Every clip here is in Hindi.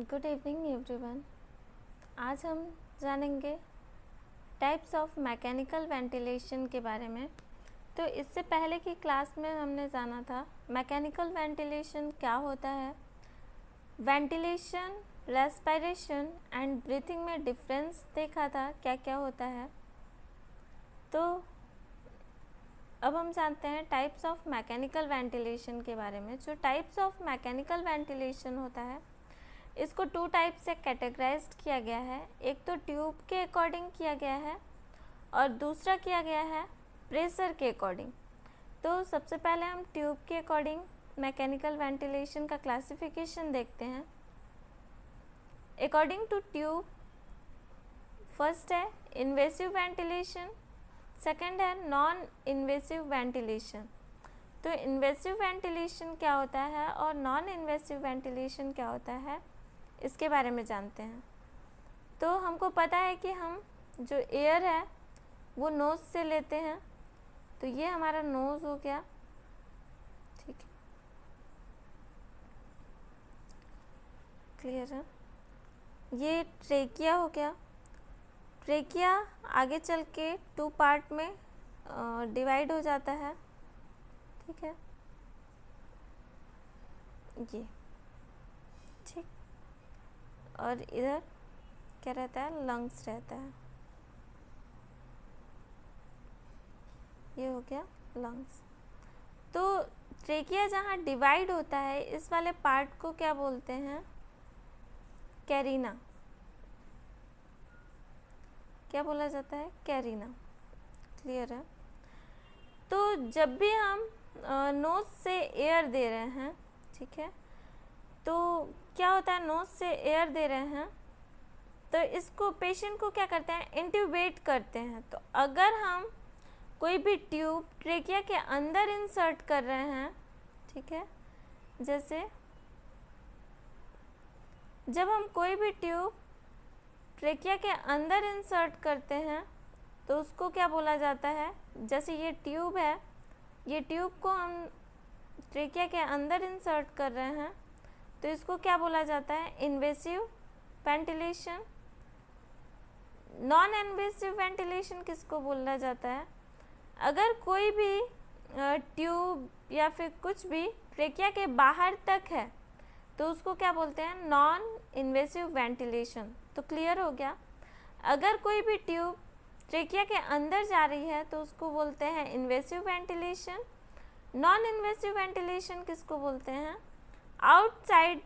Good evening everyone. आज हम जानेंगे टाइप्स ऑफ मैकेनिकल वेंटिलेशन के बारे में। तो इससे पहले की क्लास में हमने जाना था मैकेनिकल वेंटिलेशन क्या होता है, वेंटिलेशन, रेस्पिरेशन एंड ब्रीथिंग में डिफरेंस देखा था, क्या क्या होता है। तो अब हम जानते हैं टाइप्स ऑफ मैकेनिकल वेंटिलेशन के बारे में। जो टाइप्स ऑफ मैकेनिकल वेंटिलेशन होता है इसको टू टाइप से कैटेगराइज्ड किया गया है। एक तो ट्यूब के अकॉर्डिंग किया गया है और दूसरा किया गया है प्रेशर के अकॉर्डिंग। तो सबसे पहले हम ट्यूब के अकॉर्डिंग मैकेनिकल वेंटिलेशन का क्लासिफिकेशन देखते हैं। अकॉर्डिंग टू ट्यूब, फर्स्ट है इन्वेसिव वेंटिलेशन, सेकंड है नॉन इन्वेसिव वेंटिलेशन। तो इन्वेसिव वेंटिलेशन क्या होता है और नॉन इन्वेसिव वेंटिलेशन क्या होता है, इसके बारे में जानते हैं। तो हमको पता है कि हम जो एयर है वो नोज़ से लेते हैं। तो ये हमारा नोज़ हो गया, ठीक है, क्लियर है। ये ट्रेकिया हो गया। ट्रेकिया आगे चल के टू पार्ट में डिवाइड हो जाता है, ठीक है, ये ठीक। और इधर क्या रहता है, लंग्स रहता है, ये हो गया लंग्स। तो ट्रेकिया जहाँ डिवाइड होता है इस वाले पार्ट को क्या बोलते हैं, कैरिना। क्या बोला जाता है, कैरिना, क्लियर है। तो जब भी हम नोज से एयर दे रहे हैं, ठीक है, तो क्या होता है, नोज से एयर दे रहे हैं तो इसको पेशेंट को क्या करते हैं, इंट्यूबेट करते हैं। तो अगर हम कोई भी ट्यूब ट्रेकिया के अंदर इंसर्ट कर रहे हैं, ठीक है, जैसे जब हम कोई भी ट्यूब ट्रेकिया के अंदर इंसर्ट करते हैं तो उसको क्या बोला जाता है, जैसे ये ट्यूब है, ये ट्यूब को हम ट्रेकिया के अंदर इंसर्ट कर रहे हैं तो इसको क्या बोला जाता है, invasive ventilation. Non invasive ventilation किसको बोला जाता है, अगर कोई भी ट्यूब या फिर कुछ भी ट्रेकिया के बाहर तक है तो उसको क्या बोलते हैं, नॉन इन्वेसिव वेंटिलेशन। तो क्लियर हो गया। अगर कोई भी ट्यूब ट्रेकिया के अंदर जा रही है तो उसको बोलते हैं invasive ventilation. Non invasive ventilation किसको बोलते हैं, आउटसाइड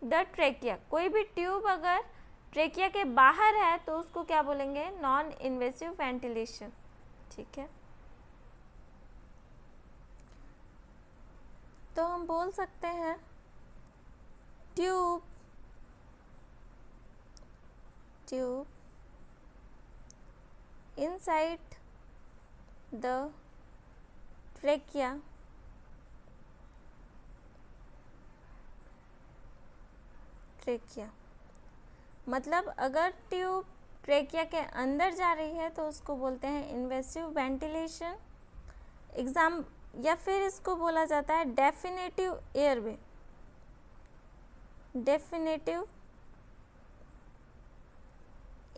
द ट्रेकिया। कोई भी ट्यूब अगर ट्रेकिया के बाहर है तो उसको क्या बोलेंगे, नॉन इन्वेसिव वेंटिलेशन, ठीक है। तो हम बोल सकते हैं ट्यूब inside the trachea मतलब अगर ट्यूब ट्रेकिया के अंदर जा रही है तो उसको बोलते हैं इन्वेसिव वेंटिलेशन। एग्जाम या फिर इसको बोला जाता है डेफिनेटिव एयरवे। डेफिनेटिव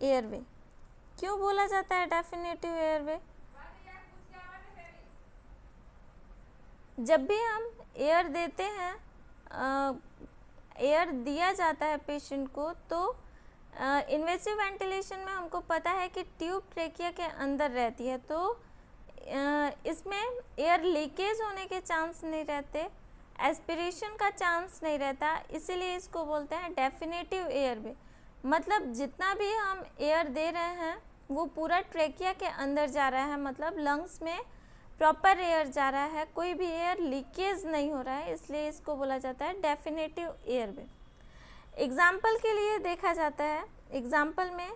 एयरवे क्यों बोला जाता है डेफिनेटिव एयरवे, जब भी हम एयर देते हैं, एयर दिया जाता है पेशेंट को, तो इन्वेसिव वेंटिलेशन में हमको पता है कि ट्यूब ट्रेकिया के अंदर रहती है तो इसमें एयर लीकेज होने के चांस नहीं रहते, एस्पिरेशन का चांस नहीं रहता, इसीलिए इसको बोलते हैं डेफिनेटिव एयरवे। मतलब जितना भी हम एयर दे रहे हैं वो पूरा ट्रेकिया के अंदर जा रहा है, मतलब लंग्स में प्रॉपर एयर जा रहा है, कोई भी एयर लीकेज नहीं हो रहा है, इसलिए इसको बोला जाता है डेफिनेटिव एयरवे। एग्जाम्पल के लिए देखा जाता है, एग्जाम्पल में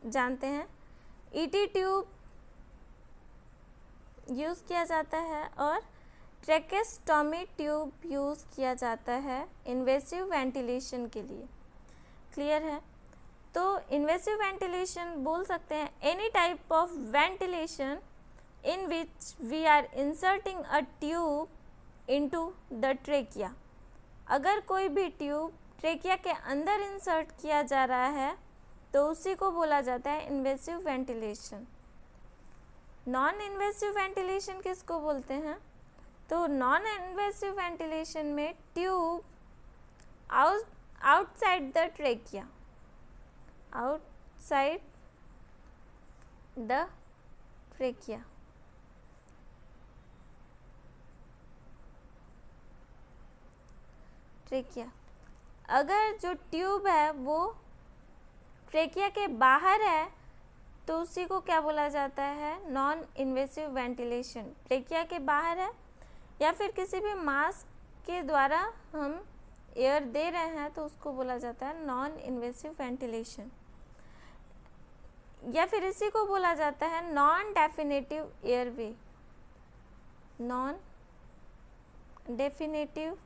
जानते हैं ईटी ट्यूब यूज़ किया जाता है और ट्रेकेस्टोमी ट्यूब यूज़ किया जाता है इन्वेसिव वेंटिलेशन के लिए, क्लियर है। तो इन्वेसिव वेंटिलेशन बोल सकते हैं any type of ventilation in which we are inserting a tube into the trachea, अगर कोई भी ट्यूब ट्रेकिया के अंदर इंसर्ट किया जा रहा है तो उसी को बोला जाता है invasive ventilation. Non invasive ventilation किसको बोलते हैं? तो नॉन इन्वेसिव वेंटिलेशन में tube outside the trachea, outside the trachea, अगर जो ट्यूब है वो ट्रेकिया के बाहर है तो उसी को क्या बोला जाता है? Non invasive ventilation. ट्रेकिया के बाहर है या फिर किसी भी मास्क के द्वारा हम एयर दे रहे हैं तो उसको बोला जाता है नॉन इन्वेसिव वेंटिलेशन, या फिर इसी को बोला जाता है non definitive airway. Non definitive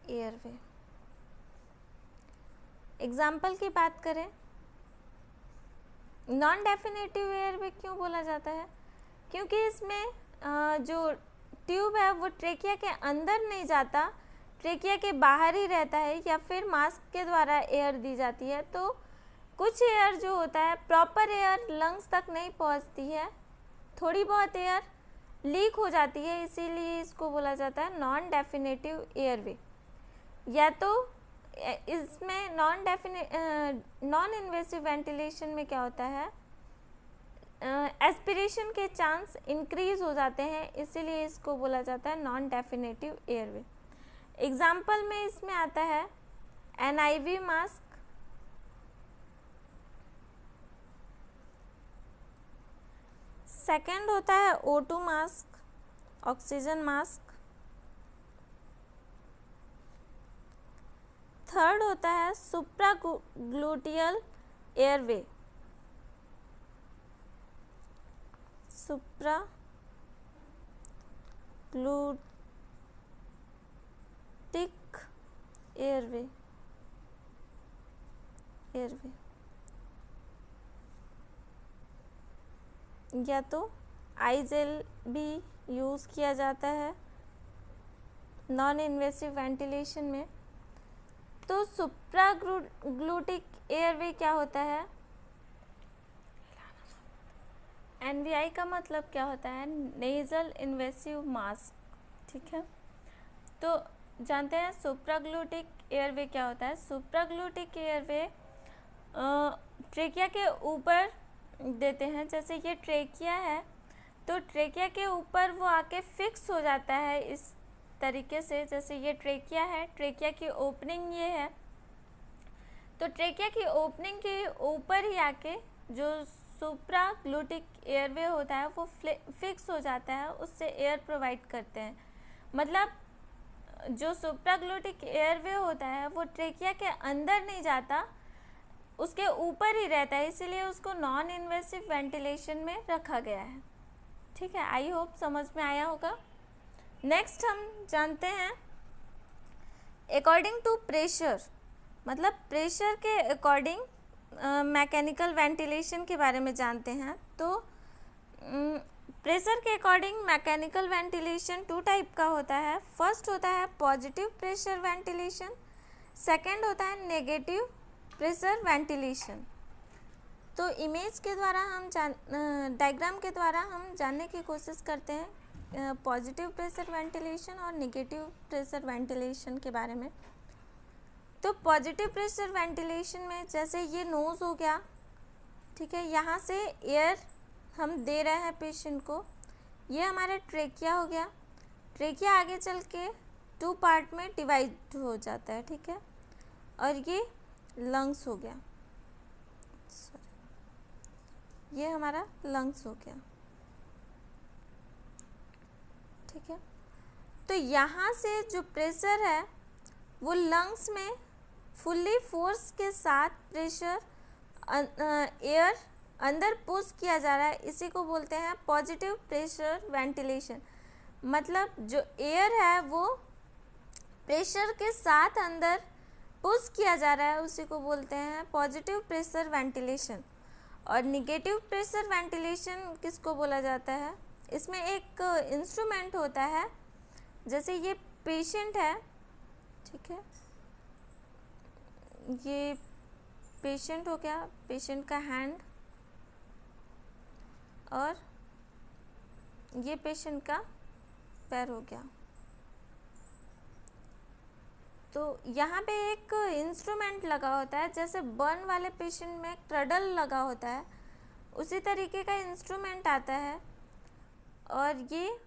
airway. Example की बात करें, नॉन डेफिनेटिव एयरवे क्यों बोला जाता है? क्योंकि इसमें जो ट्यूब है वो ट्रेकिया के अंदर नहीं जाता, ट्रेकिया के बाहर ही रहता है, या फिर मास्क के द्वारा एयर दी जाती है। तो कुछ एयर जो होता है प्रॉपर एयर लंग्स तक नहीं पहुंचती है, थोड़ी बहुत एयर लीक हो जाती है, इसीलिए इसको बोला जाता है नॉन डेफिनेटिव एयरवे। या तो इसमें नॉन इन्वेसिव वेंटिलेशन में क्या होता है, एस्पिरेशन के चांस इंक्रीज हो जाते हैं, इसीलिए इसको बोला जाता है नॉन डेफिनेटिव एयरवे। एग्जाम्पल में इसमें आता है NIV मास्क, सेकेंड होता है O2 mask, oxygen mask, third होता है सुप्राग्लूटियल एयरवे, सुप्राग्लूटिक एयरवे, या तो आईजेल भी यूज़ किया जाता है नॉन इन्वेसिव वेंटिलेशन में। तो सुप्राग्लूटिक एयरवे क्या होता है? NVI का मतलब क्या होता है? नेजल इन्वेसिव मास्क, ठीक है। तो जानते हैं सुप्राग्लूटिक एयरवे क्या होता है। सुप्राग्लूटिक एयरवे ट्रेकिया के ऊपर देते हैं, जैसे ये ट्रेकिया है तो ट्रेकिया के ऊपर वो आके फिक्स हो जाता है इस तरीके से। जैसे ये ट्रेकिया है, ट्रेकिया की ओपनिंग ये है, तो ट्रेकिया की ओपनिंग के ऊपर ही आके जो सुप्राग्लूटिक एयरवे होता है वो फिक्स हो जाता है, उससे एयर प्रोवाइड करते हैं। मतलब जो सुप्राग्लूटिक एयरवे होता है वो ट्रेकिया के अंदर नहीं जाता, उसके ऊपर ही रहता है, इसीलिए उसको नॉन इन्वेसिव वेंटिलेशन में रखा गया है। ठीक है, आई होप समझ में आया होगा। नेक्स्ट हम जानते हैं अकॉर्डिंग टू प्रेशर, मतलब प्रेशर के अकॉर्डिंग मैकेनिकल वेंटिलेशन के बारे में जानते हैं। तो प्रेशर के अकॉर्डिंग मैकेनिकल वेंटिलेशन 2 टाइप का होता है। फर्स्ट होता है पॉजिटिव प्रेशर वेंटिलेशन, सेकंड होता है नेगेटिव प्रेशर वेंटिलेशन। तो इमेज के द्वारा हम डायग्राम के द्वारा हम जानने की कोशिश करते हैं पॉजिटिव प्रेशर वेंटिलेशन और नेगेटिव प्रेशर वेंटिलेशन के बारे में। तो पॉजिटिव प्रेशर वेंटिलेशन में जैसे ये नोज़ हो गया, ठीक है, यहाँ से एयर हम दे रहे हैं पेशेंट को, ये हमारा ट्रेकिया हो गया। ट्रेकिया आगे चल के 2 पार्ट में डिवाइड हो जाता है, ठीक है, और ये लंग्स हो गया, ये हमारा लंग्स हो गया, ठीक है। तो यहाँ से जो प्रेशर है वो लंग्स में फुल्ली फोर्स के साथ प्रेशर एयर अंदर पुश किया जा रहा है, इसी को बोलते हैं पॉजिटिव प्रेशर वेंटिलेशन। मतलब जो एयर है वो प्रेशर के साथ अंदर पुश किया जा रहा है, उसी को बोलते हैं पॉजिटिव प्रेशर वेंटिलेशन। और निगेटिव प्रेशर वेंटिलेशन किसको बोला जाता है? इसमें एक इंस्ट्रूमेंट होता है, जैसे ये पेशेंट है, ठीक है, ये पेशेंट हो गया, पेशेंट का हैंड, और ये पेशेंट का पैर हो गया। तो यहाँ पे एक इंस्ट्रूमेंट लगा होता है, जैसे बर्न वाले पेशेंट में क्रडल लगा होता है, उसी तरीके का इंस्ट्रूमेंट आता है, और ये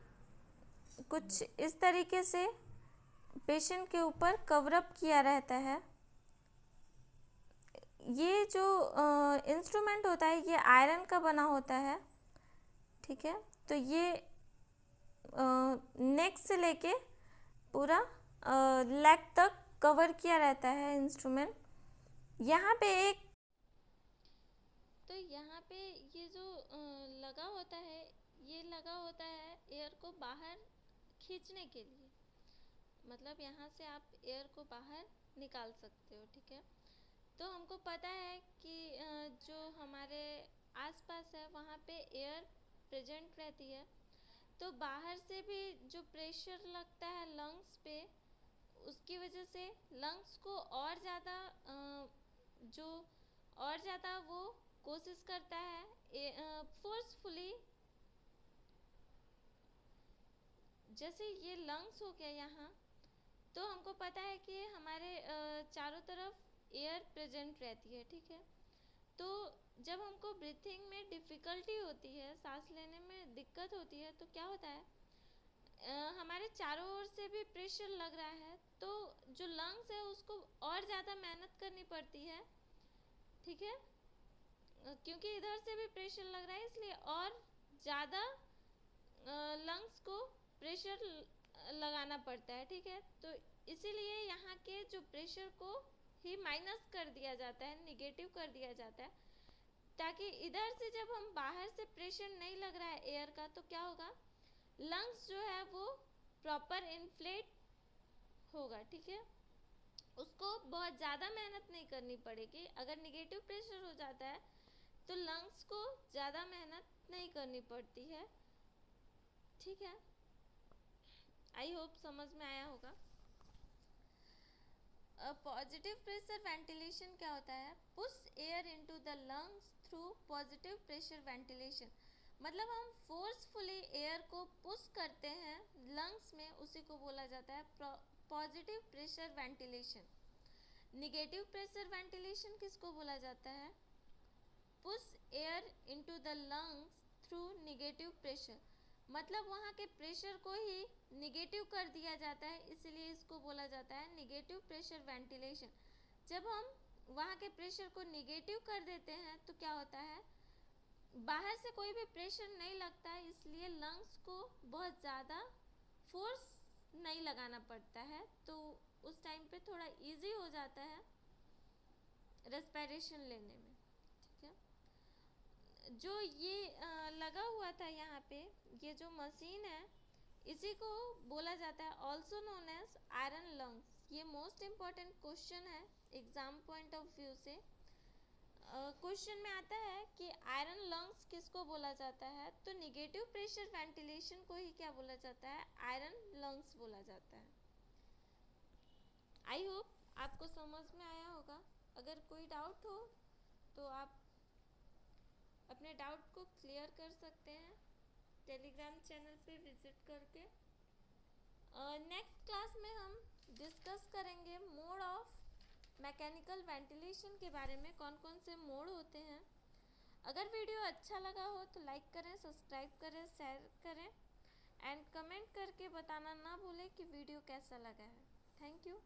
कुछ इस तरीके से पेशेंट के ऊपर कवरअप किया रहता है। ये जो इंस्ट्रूमेंट होता है ये आयरन का बना होता है, ठीक है। तो ये नेक से लेके पूरा लेग तक कवर किया रहता है इंस्ट्रूमेंट। यहाँ पे एक, तो यहाँ पे ये जो लगा होता है, ये लगा होता है एयर को बाहर खींचने के लिए, मतलब यहाँ से आप एयर को बाहर निकाल सकते हो, ठीक है। तो हमको पता है कि जो हमारे आसपास है वहाँ पे एयर प्रेजेंट रहती है, तो बाहर से भी जो प्रेशर लगता है लंग्स पे, उसकी वजह से लंग्स को और ज़्यादा वो कोशिश करता है फोर्सफुली। जैसे ये लंग्स हो गया यहाँ, तो हमको पता है कि हमारे चारों तरफ एयर प्रेजेंट रहती है, ठीक है। तो जब हमको ब्रीथिंग में डिफ़िकल्टी होती है, सांस लेने में दिक्कत होती है, तो क्या होता है, हमारे चारों ओर से भी प्रेशर लग रहा है, तो जो लंग्स है उसको और ज़्यादा मेहनत करनी पड़ती है, ठीक है, क्योंकि इधर से भी प्रेशर लग रहा है, इसलिए और ज़्यादा लंग्स को प्रेशर लगाना पड़ता है, ठीक है। तो इसीलिए यहाँ के जो प्रेशर को ही माइनस कर दिया जाता है, निगेटिव कर दिया जाता है, ताकि इधर से जब हम बाहर से प्रेशर नहीं लग रहा है एयर का, तो क्या होगा, लंग्स जो है वो प्रॉपर इन्फ्लेट होगा, ठीक है। उसको बहुत ज़्यादा मेहनत नहीं करनी पड़ेगी। अगर निगेटिव प्रेशर हो जाता है तो लंग्स को ज़्यादा मेहनत नहीं करनी पड़ती है, ठीक है। आई होप समझ में आया होगा। पॉजिटिव प्रेशर वेंटिलेशन क्या होता है? Push air into the lungs through positive pressure ventilation, मतलब हम फोर्सफुली एयर को पुश करते हैं लंग्स में, उसी को बोला जाता है positive pressure ventilation. Negative pressure ventilation किसको बोला जाता है? Push air into the lungs through negative pressure, मतलब वहाँ के प्रेशर को ही निगेटिव कर दिया जाता है, इसलिए इसको बोला जाता है निगेटिव प्रेशर वेंटिलेशन। जब हम वहाँ के प्रेशर को निगेटिव कर देते हैं तो क्या होता है, बाहर से कोई भी प्रेशर नहीं लगता है, इसलिए लंग्स को बहुत ज़्यादा फोर्स नहीं लगाना पड़ता है, तो उस टाइम पे थोड़ा इजी हो जाता है रेस्पिरेशन लेने में, ठीक है। जो ये लगा हुआ था यहाँ पे, ये जो मशीन है, इसी को बोला जाता है also known as iron lungs. ये मोस्ट इम्पॉर्टेंट क्वेश्चन है एग्जाम पॉइंट ऑफ व्यू से। क्वेश्चन में आता है कि आयरन लंग्स किसको बोला जाता है, तो निगेटिव प्रेशर वेंटिलेशन को ही क्या बोला जाता है, आयरन लंग्स बोला जाता है। आई होप आपको समझ में आया होगा। अगर कोई डाउट हो तो आप अपने डाउट को क्लियर कर सकते हैं टेलीग्राम चैनल पे विजिट करके। नेक्स्ट क्लास में हम डिस्कस करेंगे मोड ऑफ मैकेनिकल वेंटिलेशन के बारे में, कौन कौन से मोड होते हैं। अगर वीडियो अच्छा लगा हो तो लाइक करें, सब्सक्राइब करें, शेयर करें एंड कमेंट करके बताना ना भूलें कि वीडियो कैसा लगा है। Thank you.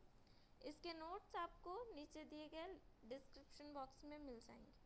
इसके नोट्स आपको नीचे दिए गए डिस्क्रिप्शन बॉक्स में मिल जाएंगे।